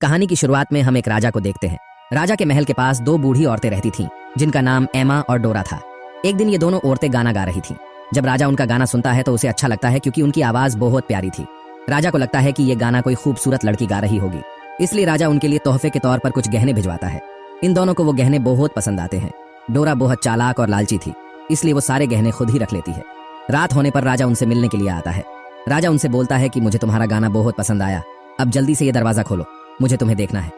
कहानी की शुरुआत में हम एक राजा को देखते हैं। राजा के महल के पास दो बूढ़ी औरतें रहती थीं, जिनका नाम एमा और डोरा था। एक दिन ये दोनों औरतें गाना गा रही थीं। जब राजा उनका गाना सुनता है तो उसे अच्छा लगता है, क्योंकि उनकी आवाज बहुत प्यारी थी। राजा को लगता है कि ये गाना कोई खूबसूरत लड़की गा रही होगी, इसलिए राजा उनके लिए तोहफे के तौर पर कुछ गहने भिजवाता है। इन दोनों को वो गहने बहुत पसंद आते हैं। डोरा बहुत चालाक और लालची थी, इसलिए वो सारे गहने खुद ही रख लेती है। रात होने पर राजा उनसे मिलने के लिए आता है। राजा उनसे बोलता है कि मुझे तुम्हारा गाना बहुत पसंद आया, अब जल्दी से ये दरवाजा खोलो, मुझे तुम्हें देखना है।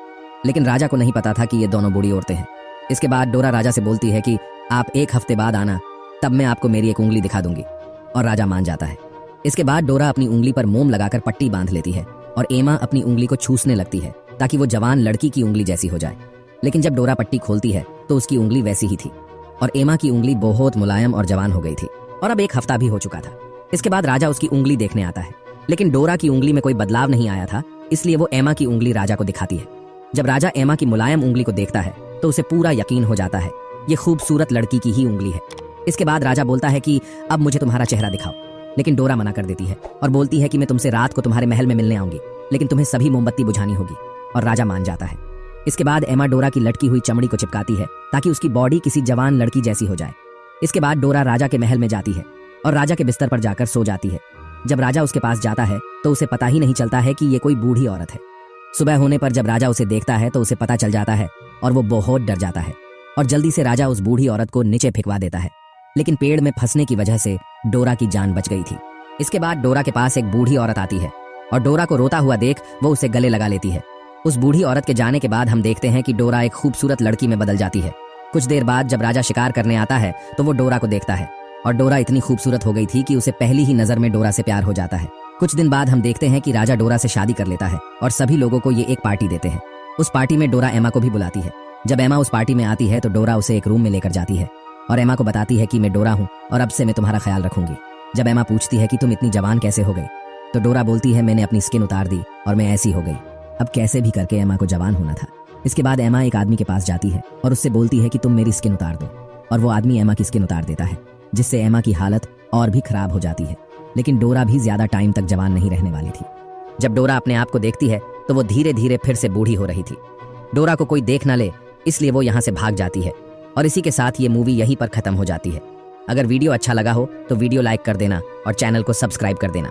लेकिन राजा को नहीं पता था कि ये दोनों बूढ़ी औरतें हैं। इसके बाद डोरा राजा से बोलती है कि आप 1 हफ्ते बाद आना, तब मैं आपको मेरी एक उंगली दिखा दूंगी। और राजा मान जाता है। इसके बाद डोरा अपनी उंगली पर मोम लगाकर पट्टी बांध लेती है और एमा अपनी उंगली को छूसने लगती है ताकि वो जवान लड़की की उंगली जैसी हो जाए। लेकिन जब डोरा पट्टी खोलती है तो उसकी उंगली वैसी ही थी और एमा की उंगली बहुत मुलायम और जवान हो गई थी, और अब 1 हफ्ता भी हो चुका था। इसके बाद राजा उसकी उंगली देखने आता है, लेकिन डोरा की उंगली में कोई बदलाव नहीं आया था, इसलिए वो एमा की उंगली राजा को दिखाती है। जब राजा एमा की मुलायम उंगली को देखता है तो उसे पूरा यकीन हो जाता है, ये खूबसूरत लड़की की ही उंगली है। इसके बाद राजा बोलता है कि अब मुझे तुम्हारा चेहरा दिखाओ, लेकिन डोरा मना कर देती है और बोलती है कि मैं तुमसे रात को तुम्हारे महल में मिलने आऊंगी, लेकिन तुम्हें सभी मोमबत्ती बुझानी होगी। और राजा मान जाता है। इसके बाद एमा डोरा की लटकी हुई चमड़ी को चिपकाती है ताकि उसकी बॉडी किसी जवान लड़की जैसी हो जाए। इसके बाद डोरा राजा के महल में जाती है और राजा के बिस्तर पर जाकर सो जाती है। जब राजा उसके पास जाता है तो उसे पता ही नहीं चलता है कि ये कोई बूढ़ी औरत है। सुबह होने पर जब राजा उसे देखता है तो उसे पता चल जाता है और वो बहुत डर जाता है और जल्दी से राजा उस बूढ़ी औरत को नीचे फेंकवा देता है। लेकिन पेड़ में फंसने की वजह से डोरा की जान बच गई थी। इसके बाद डोरा के पास एक बूढ़ी औरत आती है और डोरा को रोता हुआ देख वो उसे गले लगा लेती है। उस बूढ़ी औरत के जाने के बाद हम देखते हैं कि डोरा एक खूबसूरत लड़की में बदल जाती है। कुछ देर बाद जब राजा शिकार करने आता है तो वो डोरा को देखता है और डोरा इतनी खूबसूरत हो गई थी कि उसे पहली ही नजर में डोरा से प्यार हो जाता है। कुछ दिन बाद हम देखते हैं कि राजा डोरा से शादी कर लेता है और सभी लोगों को ये एक पार्टी देते हैं। उस पार्टी में डोरा एमा को भी बुलाती है। जब एमा उस पार्टी में आती है तो डोरा उसे एक रूम में लेकर जाती है और एमा को बताती है कि मैं डोरा हूँ और अब से मैं तुम्हारा ख्याल रखूंगी। जब एमा पूछती है कि तुम इतनी जवान कैसे हो गई, तो डोरा बोलती है मैंने अपनी स्किन उतार दी और मैं ऐसी हो गई। अब कैसे भी करके एमा को जवान होना था। इसके बाद एमा एक आदमी के पास जाती है और उससे बोलती है कि तुम मेरी स्किन उतार दो, और वो आदमी एमा की स्किन उतार देता है, जिससे एमा की हालत और भी खराब हो जाती है। लेकिन डोरा भी ज्यादा टाइम तक जवान नहीं रहने वाली थी। जब डोरा अपने आप को देखती है तो वो धीरे धीरे फिर से बूढ़ी हो रही थी। डोरा को कोई देख न ले, इसलिए वो यहाँ से भाग जाती है। और इसी के साथ ये मूवी यहीं पर खत्म हो जाती है। अगर वीडियो अच्छा लगा हो तो वीडियो लाइक कर देना और चैनल को सब्सक्राइब कर देना।